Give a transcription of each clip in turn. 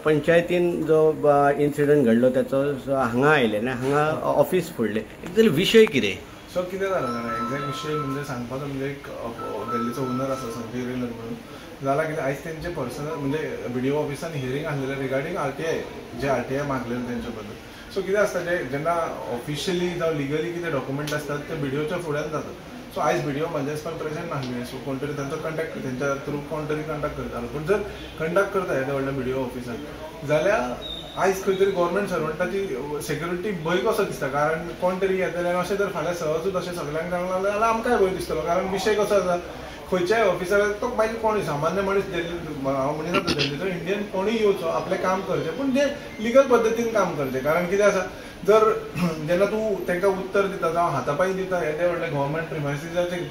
पंचायतीन जो इन्सिडंट घडलो त्याचो हांगा आयले ना, हांगा ऑफिस फोडले, एक्चुअली विशय कितें? सो कितें जालें जाणा, एक्झॅक्ट विशय म्हणजे सांगपाचो म्हणजे एक दिल्लीचो ओनर आसा संजय रेलर म्हणून, जाल्यार कितें आयज तेंचे पर्सनल म्हणजे BDO ऑफिसान हियरिंग आसलेलें रिगार्डींग RTI, जे RTI मागलेलें तेंचे बद्दल. सो कितें आसता जेन्ना ऑफिशियली जावं लिगली कितें डॉक्युमेंट आसतात ते BDOच्या फुड्यान जातात. सो आयज BDO म्हाज्या दिसपान प्रेझेंट नासलें, सो कोण तरी तांचो कंटॅक्ट तेंच्या थ्रू कोण तरी कंडक्ट करतालो. पूण जर कंडक्ट करता येदे व्हडल्या BDO ऑफिसान जाल्यार आयज खंय तरी गव्हर्मेंट सर्वंटाची सेक्युरिटी भंय कसो दिसता, कारण कोण तरी येतले आनी अशें जर फाल्यां सहजूच अशें सगळ्यांक जावंक लागलें जाल्यार आमकांय भंय दिसतलो. कारण विशय कसो आसा, खंयच्याय ऑफिसराक तो मागीर कोणूय सामान्य मनीस हांव म्हणिना दिल्लीचो इंडियन कोणूय येवचो आपलें काम करचें, पूण तें लिगल पद्दतीन काम करचें. कारण कितें आसा, जर जेन्ना तूं तांकां उत्तर दिता जावं हातापाई दिता येदे व्हडले गव्हर्मेंट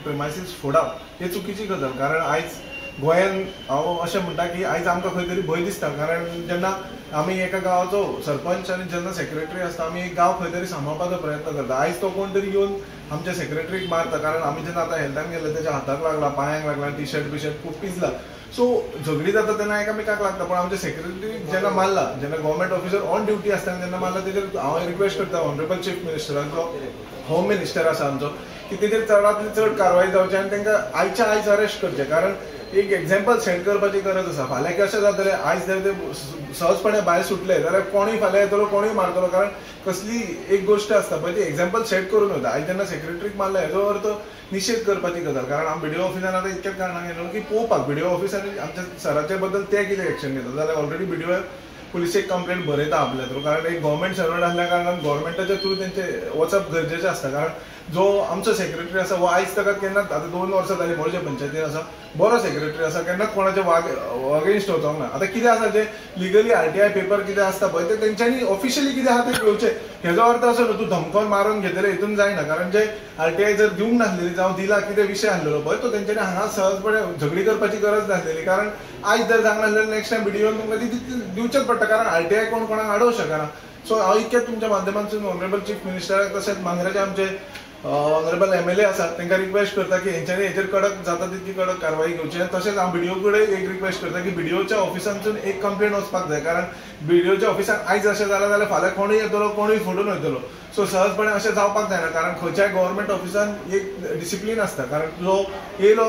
प्रिमायसीस फोडप ही चुकीची गजाल. कारण आयज गोंयान हांव अशें म्हणटा की आयज आमकां खंय तरी भंय दिसता. कारण जेन्ना आमी एका गांवाचो सरपंच आनी जेन्ना सेक्रेटरी आसता, आमी एक गांव खंय तरी सांबाळपाचो प्रयत्न करता. आयज तो कोण तरी येवन आमच्या सेक्रेटरीक मारता, कारण आमी जेन्ना आतां हेल्थान गेले तेच्या हाताक लागला, पांयांक लागला, टी-शर्ट बिशर्ट खूब पिजला. सो झगडी जाता तेन्ना एकामेकाक लागता. पूण आमच्या सेक्रेटरीक जेन्ना मारला, जेन्ना गव्हर्मेंट ऑफिसर ऑन ड्युटी आसतना जेन्ना मारला, तेजेर हांव रिक्वेस्ट करता ऑनरेबल चीफ मिनिस्टराचो, होम मिनिस्टर आसा आमचो, की तेजेर चडांतली चड कारवाय जावची आनी तांकां आयच्या आयज अरेस्ट करचें. कारण एक एग्जाम्पल सेट करपाची गरज आसा. फाल्यां कशें जातलें, आयज जर ते सहजपणे भायर सुटले जाल्यार कोणूय फाल्यां येतलो, कोणूय मारतलो. कारण कसली एक गोश्ट आसता पळय ती एग्जाम्पल सेट करून वता. आयज जेन्ना सेक्रेटरीक मारला हेजो अर्थ निशेध करपाची गजाल. कारण हांव BDO ऑफिसान आतां इतक्याच कारणान गेलो की पळोवपाक BDO ऑफिसांनी आमच्या सराचे बद्दल ते कितें एक्शन घेता. जाल्यार ऑलरेडी BDO पुलिसेक कंप्लेंट बरयता आपल्या थ्रू. कारण एक गव्हर्मेंट सर्वंट आसल्या कारणान गव्हर्मेंटाच्या थ्रू तेंचे वचप गरजेचें आसता. कारण जो आमचो सेक्रेटरी आसा वो आयज ताका केन्नाच, आतां 2 वर्सां जालीं मोरजे पंचायतीन आसा, बरो सेक्रेटरी आसा, केन्नाच कोणाचे अगेन्स्ट वचोंक ना. आतां कितें आसा, जे लिगली RTI पेपर कितें आसता पळय ते तेंच्यांनी ऑफिशियली कितें आहा तें घेवचें. हेजो अर्थ असो न्हू तूं धमकोन मारून घेतलें हितून जायना. कारण जे RTI जर दिवंक नासलेली जावं दिला कितें विशय आसलेलो पळय तो तेंच्यांनी हांगा सहजपणे झगडी करपाची गरज नासलेली. कारण आयज जर जावंक नासलेलें नेक्स्ट टायम BDOन तुमकां ती दिवचेच पडटा. कारण RTI कोण कोणाक आडोवंक शकना. सो हांव इतकेच तुमच्या माध्यमांतसून ऑनरेबल चीफ मिनिस्टराक तशेंच मांद्रेचे आमचे ऑनरेबल MLA आसा तांकां रिक्वेस्ट करता की हेंच्यांनी हेचेर कडक जाता तितकी कडक कारवाई घेवची. आनी तशेंच हांव BDO कडेन एक रिक्वेस्ट करता की BDOच्या ऑफिसांतसून एक कंप्लेंट वचपाक जाय. कारण BDOच्या ऑफिसान आयज अशें जालें जाल्यार फाल्यां कोणूय येतलो, कोणूय फोडून वयतलो. सो सहजपणे अशें जावपाक जायना. कारण खंयच्याय गव्हर्मेंट ऑफिसान एक डिसिप्लीन आसता. कारण जो येयलो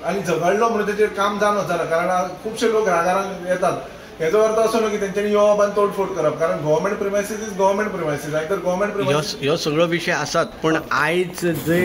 आनी झगडलो म्हणून तेचेर काम जावन वचना. कारण खुबशे लोक रागारान येतात. हेजो अर्थ असो न्हू की तेंच्यांनी येवप आनी तोडफोड करप. कारण government premises is government premises. Either government premises ह्यो सगळ्यो विशय आसात. पूण आयज जे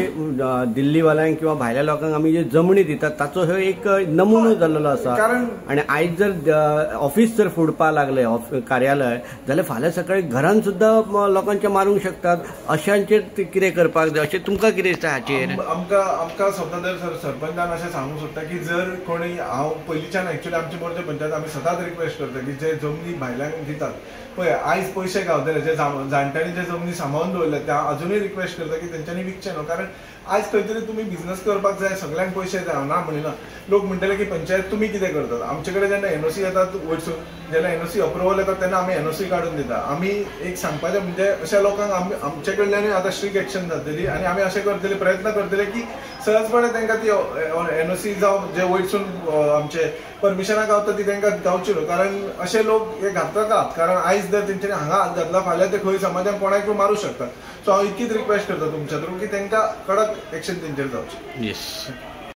दिल्लीवाल्यांक किंवा भायल्या लोकांक आमी जे जमनी दितात ताचो ह्यो एक नमुनो जाल्लो आसा. कारण आनी आयज जर ऑफिस जर फोडपाक लागले कार्यालय, जाल्यार फाल्यां सकाळी घरान सुद्दां लोकांचे मारूंक शकतात. अशांचेर कितें करपाक जाय अशें तुमकां कितें दिसता हाचेर? आमकां सदांच सरपंचान अशें सांगूंक सोदता की जर कोणी, हांव पयलींच्यान एक्चुअली आमची मोरजे पंचायत आमी सदांच रिक्वेस्ट करता की जे जमनी भायल्यांक दितात पळय, आयज पयशे गावतले, जे जाणट्यांनी जे जमनी सांबाळून दवरले त्या अजुनूय रिक्वेस्ट करता की तेंच्यांनी विकचे न्हू. कारण आयज खंय तरी तुमी बिझनस करपाक जाय, सगळ्यांक पयशे जाय, हांव ना म्हणिना. लोक म्हणटले की पंचायत तुमी कितें करतात. आमचे कडेन जेन्ना NOC येतात वयरसून, जेन्ना NOC अप्रुवल येता तेन्ना आमी NOC काडून दिता. आमी एक सांगपाचें म्हणजे अशा लोकांक आमचे कडल्यानूय आतां स्ट्रिक्ट एक्शन जातली. आनी आमी अशें करतले, प्रयत्न करतले की सहजपणे तांकां ती NOC जावं जे वयरसून आमचे परमिशनां गावता ती तांकां गावची न्हू. कारण अशे लोक हे घातकात. कारण आयज जर तेंच्यांनी हांगा हात घातला फाल्यां ते खंय समाजान कोणाकूय मारूं शकतात. सो हांव इतकीच रिक्वेस्ट करता तुमच्या थ्रू की तांकां कडक एक्शन तेंचेर जावची. येस.